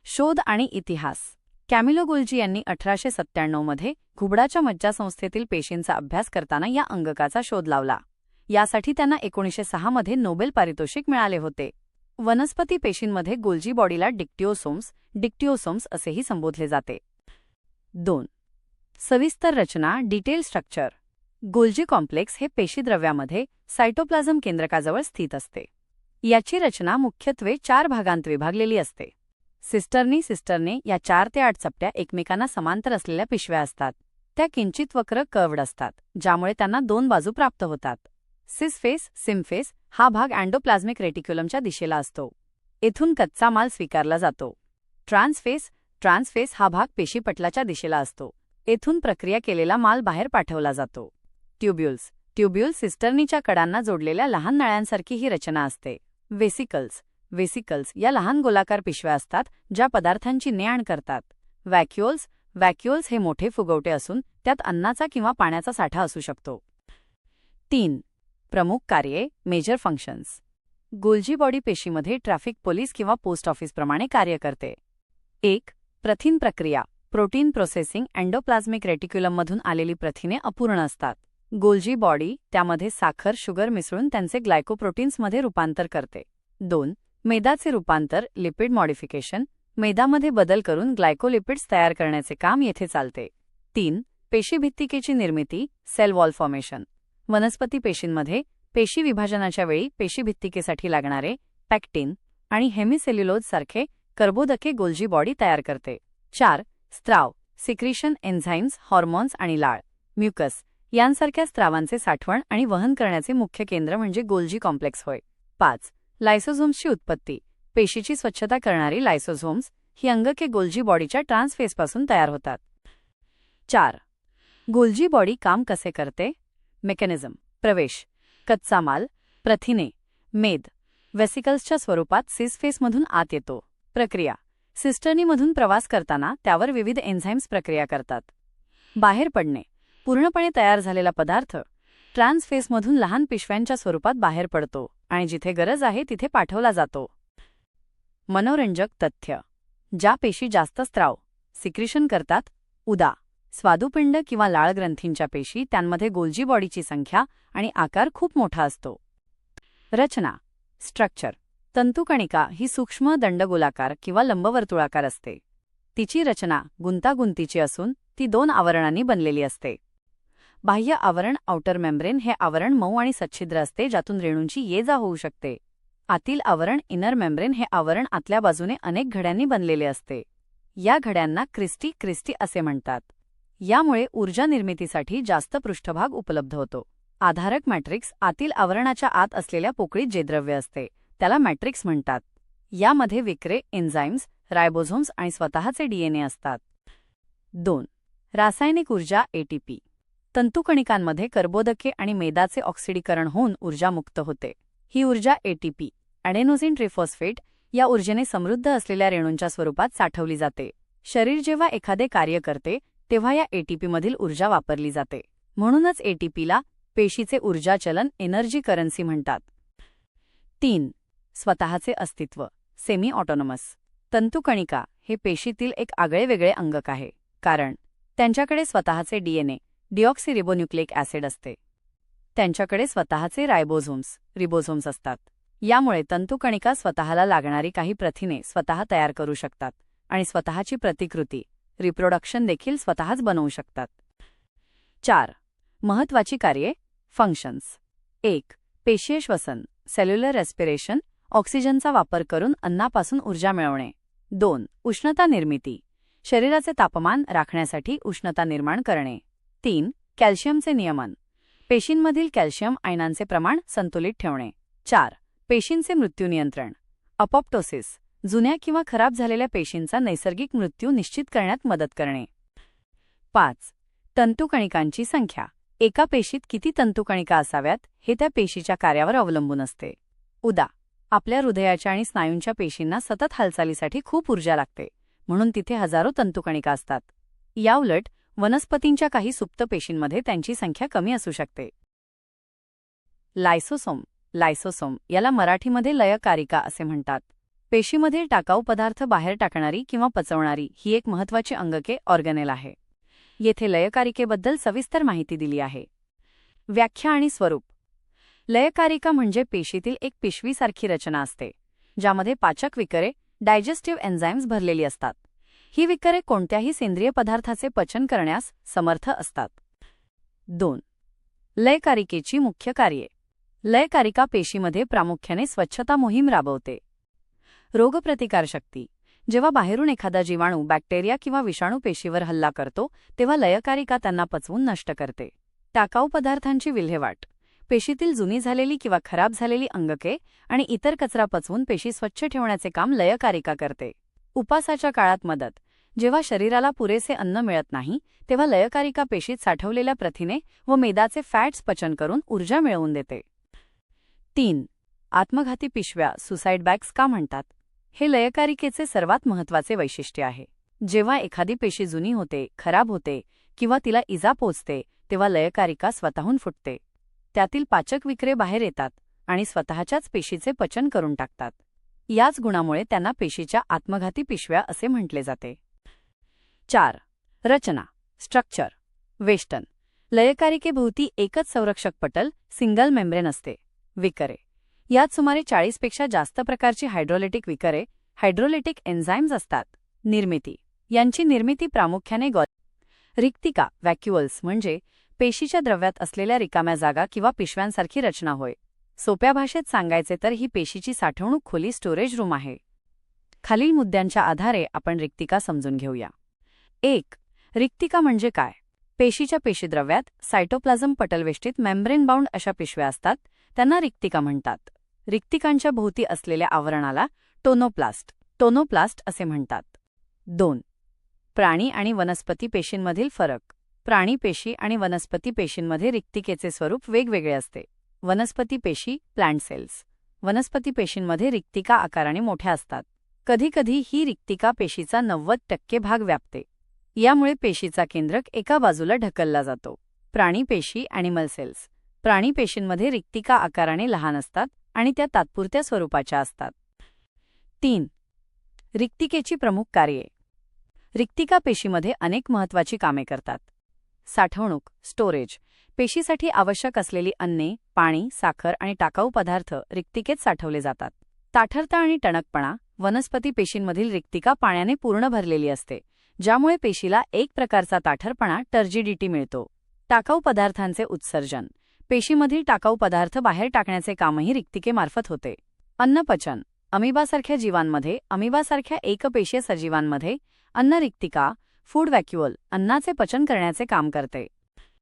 शोध आणि इतिहास. कॅमिलो गोल्जी यांनी 1897 मध्ये घुबडाच्या मज्जासंस्थेतील पेशींचा अभ्यास करताना या अंगकाचा शोध लावला. यासाठी त्यांना 1906 मध्ये नोबेल पारितोषिक मिळाले होते. वनस्पती पेशींमध्ये गोल्जी बॉडीला डिक्टिओसोम्स असेही संबोधले जाते. 2. सविस्तर रचना, डिटेल स्ट्रक्चर. गोल्जी कॉम्प्लेक्स हे पेशीद्रव्यामध्ये सायटोप्लाझम केंद्रकाजवळ स्थित असते. याची रचना मुख्यत्वे 4 भागांत विभागलेली असते. सिस्टर्ने या 4 ते 8 चपट्या एकमेकांना समांतर असलेल्या पिशव्या असतात. त्या किंचित वक्र कर्व्ड असतात, ज्यामुळे त्यांना 2 बाजू प्राप्त होतात. सिमफेस हा भाग अँडोप्लाझ्मिक रेटिक्युलमच्या दिशेला असतो. येथून कच्चा माल स्वीकारला जातो. ट्रान्सफेस हा भाग पेशीपटलाच्या दिशेला असतो. येथून प्रक्रिया केलेला माल बाहेर पाठवला जातो. ट्युब्युल्स सिस्टर्नीच्या कडांना जोडलेल्या लहान नळ्यांसारखी ही रचना असते. वेसिकल्स या लहान गोलाकार पिशव्या असतात, ज्या पदार्थांची ने-आण करतात. व्हॅक्युओल्स हे मोठे फुगवटे असून त्यात अन्नाचा किंवा पाण्याचा साठा असू शकतो. 3. प्रमुख कार्ये, मेजर फंक्शन्स. गोल्जी बॉडी पेशीमध्ये ट्रॅफिक पोलीस किंवा पोस्ट ऑफिसप्रमाणे कार्य करते. 1. प्रथिन प्रक्रिया, प्रोटीन प्रोसेसिंग. एंडोप्लाझ्मिक रेटिक्युलममधून आलेली प्रथिने अपूर्ण असतात. गोल्जी बॉडी त्यामध्ये साखर, शुगर मिसळून त्यांचे ग्लायकोप्रोटीन्समध्ये रूपांतर करते. 2. मेदाचे रूपांतर, लिपिड मॉडिफिकेशन. मेदामध्ये बदल करून ग्लायकोलिपिड्स तयार करण्याचे काम येथे चालते. 3. पेशीभित्तिकेची निर्मिती, सेल वॉल फॉर्मेशन. वनस्पती पेशींमध्ये पेशी विभाजनाच्या वेळी पेशीभित्तिकेसाठी लागणारे पॅक्टिन आणि हेमिसेल्युलोज सारखे कर्बोदके गोल्जी बॉडी तयार करते. 4. स्त्राव, सिक्रिशन, एन्झाईम्स, हॉर्मोन्स आणि लाळ, म्युकस यांसारख्या स्त्रावांचे साठवण आणि वहन करण्याचे मुख्य केंद्र म्हणजे गोल्जी कॉम्प्लेक्स होय. 5. लायसोझोम्सची उत्पत्ती. पेशीची स्वच्छता करणारी लायसोझोम्स ही अंगके गोल्जी बॉडीच्या ट्रान्सफेसपासून तयार होतात. 4. गोल्जी बॉडी काम कसे करते. मेकॅनिझम. प्रवेश, कच्चा माल, प्रथिने, मेद वेसिकल्सच्या स्वरूपात सिसफेसमधून आत येतो. प्रक्रिया, सिस्टर्नीमधून प्रवास करताना त्यावर विविध एन्झाईम्स प्रक्रिया करतात. बाहेर पडणे, पूर्णपणे तयार झालेला पदार्थ ट्रान्सफेसमधून लहान पिशव्यांच्या स्वरूपात बाहेर पडतो आणि जिथे गरज आहे तिथे पाठवला जातो. मनोरंजक तथ्य. ज्या पेशी जास्त स्त्राव, सिक्रिशन करतात, स्वादुपिंड किंवा लाळ ग्रंथींच्या पेशी, त्यांमध्ये गोल्जी बॉडीची संख्या आणि आकार खूप मोठा असतो. रचना, स्ट्रक्चर. तंतुकणिका ही सूक्ष्म दंडगोलाकार किंवा लंबवर्तुळाकार असते. तिची रचना गुंतागुंतीची असून ती 2 आवरणांनी बनलेली असते. बाह्य आवरण, आउटर मेम्ब्रेन, हे आवरण मऊ आणि सच्छिद्र असते, ज्यातून रेणूंची ये-जा होऊ शकते. आतील आवरण, इनर मेम्ब्रेन, हे आवरण आतल्या बाजूने अनेक घड्यांनी बनलेले असते. या घड्यांना क्रिस्टी असे म्हणतात. यामुळे ऊर्जा निर्मितीसाठी जास्त पृष्ठभाग उपलब्ध होतो. आधारक मॅट्रिक्स, आतील आवरणाच्या आत असलेल्या पोकळीत जे द्रव्य असते त्याला मॅट्रिक्स म्हणतात. यामध्ये विक्रे, एन्झाईम्स, रायबोझोम्स आणि स्वतःचे डीएनए असतात. 2. रासायनिक ऊर्जा, एटीपी. तंतुकणिकांमध्ये कर्बोदके आणि मेदाचे ऑक्सिडीकरण होऊन ऊर्जा मुक्त होते. ही ऊर्जा एटीपी, ॲडेनोसिन ट्रिफॉस्फेट, या ऊर्जेने समृद्ध असलेल्या रेणूंच्या स्वरूपात साठवली जाते. शरीर जेव्हा एखादे कार्य करते तेव्हा या एटीपीमधील ऊर्जा वापरली जाते. म्हणूनच एटीपीला पेशीचे ऊर्जाचलन, एनर्जी करन्सी म्हणतात. 3. स्वतःचे अस्तित्व, सेमी ऑटोनॉमस. तंतुकणिका हे पेशीतील एक आगळेवेगळे अंगक आहे, कारण त्यांच्याकडे स्वतःचे डीएनए, डिऑक्सिरिबोन्युक्लिक ॲसिड असते. त्यांच्याकडे स्वतःचे रिबोझोम्स असतात. यामुळे तंतुकणिका स्वतःला लागणारी काही प्रथिने स्वतः तयार करू शकतात आणि स्वतःची प्रतिकृती, रिप्रोडक्शन देखील स्वतःच बनवू शकतात. 4. महत्वाची कार्ये, फंक्शन्स. 1. पेशीय श्वसन, सेल्युलर रेस्पिरेशन, ऑक्सिजनचा वापर करून अन्नापासून ऊर्जा मिळवणे. 2. उष्णता निर्मिती, शरीराचे तापमान राखण्यासाठी उष्णता निर्माण करणे. 3. कॅल्शियमचे नियमन, पेशींमधील कॅल्शियम आयनांचे प्रमाण संतुलित ठेवणे. 4. पेशींचे मृत्यू नियंत्रण, अपोप्टोसिस, जुन्या किंवा खराब झालेल्या पेशींचा नैसर्गिक मृत्यू निश्चित करण्यात मदत करणे. 5. तंतुकणिकांची संख्या. एका पेशीत किती तंतुकणिका असाव्यात हे त्या पेशीच्या कार्यावर अवलंबून असते. आपल्या हृदयाच्या आणि स्नायूंच्या पेशींना सतत हालचालीसाठी खूप ऊर्जा लागते, म्हणून तिथे हजारो तंतुकणिका असतात. याउलट वनस्पतींच्या काही सुप्त पेशींमध्ये त्यांची संख्या कमी असू शकते. लायसोसोम याला मराठीमध्ये लयकारिका असे म्हणतात. पेशीमधील टाकाऊ पदार्थ बाहेर टाकणारी किंवा पचवणारी ही एक महत्त्वाची अंगके ऑर्गनेल आहे. येथे लयकारिकेबद्दल सविस्तर माहिती दिली आहे. व्याख्या आणि स्वरूप. लयकारिका म्हणजे पेशीतील एक पिशवीसारखी रचना असते, ज्यामध्ये पाचक विकरे, डायजेस्टिव्ह एन्झाईम्स भरलेली असतात. ही विकरे कोणत्याही सेंद्रिय पदार्थाचे पचन करण्यास समर्थ असतात. 2. लयकारिकेची मुख्य कार्ये. लयकारिका पेशीमध्ये प्रामुख्याने स्वच्छता मोहीम राबवते. रोगप्रतिकारशक्ती. जेव्हा बाहेरून एखादा जीवाणू, बॅक्टेरिया किंवा विषाणू पेशीवर हल्ला करतो, तेव्हा लयकारिका त्यांना पचवून नष्ट करते. टाकाऊ पदार्थांची विल्हेवाट. पेशीतील जुनी झालेली किंवा खराब झालेली अंगके आणि इतर कचरा पचवून पेशी स्वच्छ ठेवण्याचे काम लयकारिका करते. उपासाच्या काळात मदत. जेव्हा शरीराला पुरेसे अन्न मिळत नाही, तेव्हा लयकारिका पेशीत साठवलेल्या प्रथिने व मेदाचे फॅट्स पचन करून ऊर्जा मिळवून देते. 3. आत्मघाती पिशव्या, सुसाईड बॅग्स का म्हणतात? हे लयकारिकेचे सर्वात महत्त्वाचे वैशिष्ट्य आहे. जेव्हा एखादी पेशी जुनी होते, खराब होते किंवा तिला इजा पोचते, तेव्हा लयकारिका स्वतःहून फुटते. त्यातील पाचक विकरे बाहेर येतात आणि स्वतःच्याच पेशीचे पचन करून टाकतात. याच गुणामुळे त्यांना पेशीच्या आत्मघाती पिशव्या असे म्हटले जाते. 4. रचना, स्ट्रक्चर. वेष्टन. लयकारिकेभोवती एकच संरक्षक पटल, सिंगल मेम्ब्रेन असते. विकरे. यात सुमारे 40 पेक्षा जास्त प्रकारची हायड्रोलिटिक विकरे, हायड्रोलिटिक एन्झाईम्स असतात. निर्मिती. यांची निर्मिती प्रामुख्याने रिक्तिका, व्हॅक्युअल्स म्हणजे पेशीच्या द्रव्यात असलेल्या रिकाम्या जागा किंवा पिशव्यांसारखी रचना होय. सोप्या भाषेत सांगायचे तर ही पेशीची साठवणूक खोली, स्टोरेज रूम आहे. खालील मुद्द्यांच्या आधारे आपण रिक्तिका समजून घेऊया. 1. रिक्तिका म्हणजे काय? पेशीच्या पेशीद्रव्यात सायटोप्लाझम पटलवेष्टित मेम्ब्रेन बाउंड अशा पिशव्या असतात, त्यांना रिक्तिका म्हणतात. रिक्तिकांच्या भोवती असलेल्या आवरणाला टोनोप्लास्ट असे म्हणतात. 2. प्राणी आणि वनस्पती पेशींमधील फरक. प्राणी पेशी आणि वनस्पती पेशींमध्ये रिक्तिकेचे स्वरूप वेगवेगळे असते. वनस्पती पेशी, प्लांट सेल्स. वनस्पती पेशींमध्ये रिक्तिका आकाराने मोठ्या असतात. कधीकधी ही रिक्तिका पेशीचा 90% भाग व्यापते. यामुळे पेशीचा केंद्रक एका बाजूला ढकलला जातो. प्राणी पेशी, ॲनिमल सेल्स. प्राणी पेशींमध्ये रिक्तिका आकाराने लहान असतात आणि त्या तात्पुरत्या स्वरूपाच्या असतात. 3. रिक्तिकेची प्रमुख कार्ये. रिक्तिका पेशीमध्ये अनेक महत्त्वाची कामे करतात. साठवणूक, स्टोरेज. पेशीसाठी आवश्यक असलेली अन्ने, पाणी, साखर आणि टाकाऊ पदार्थ रिक्तिकेत साठवले जातात. ताठरता आणि टणकपणा. वनस्पती पेशींमधील रिक्तिका पाण्याने पूर्ण भरलेली असते, ज्यामुळे पेशीला एक प्रकारचा ताठरपणा, टर्जिडिटी मिळतो. टाकाऊ पदार्थांचे उत्सर्जन. पेशीमधील टाकाऊ पदार्थ बाहेर टाकण्याचे कामही रिक्तिकेमार्फत होते. अन्नपचन. अमिबासारख्या जीवांमध्ये, अमिबासारख्या एकपेशीय सजीवांमध्ये अन्न रिक्तिका, फूड व्हॅक्युअल, अन्नाचे पचन करण्याचे काम करते.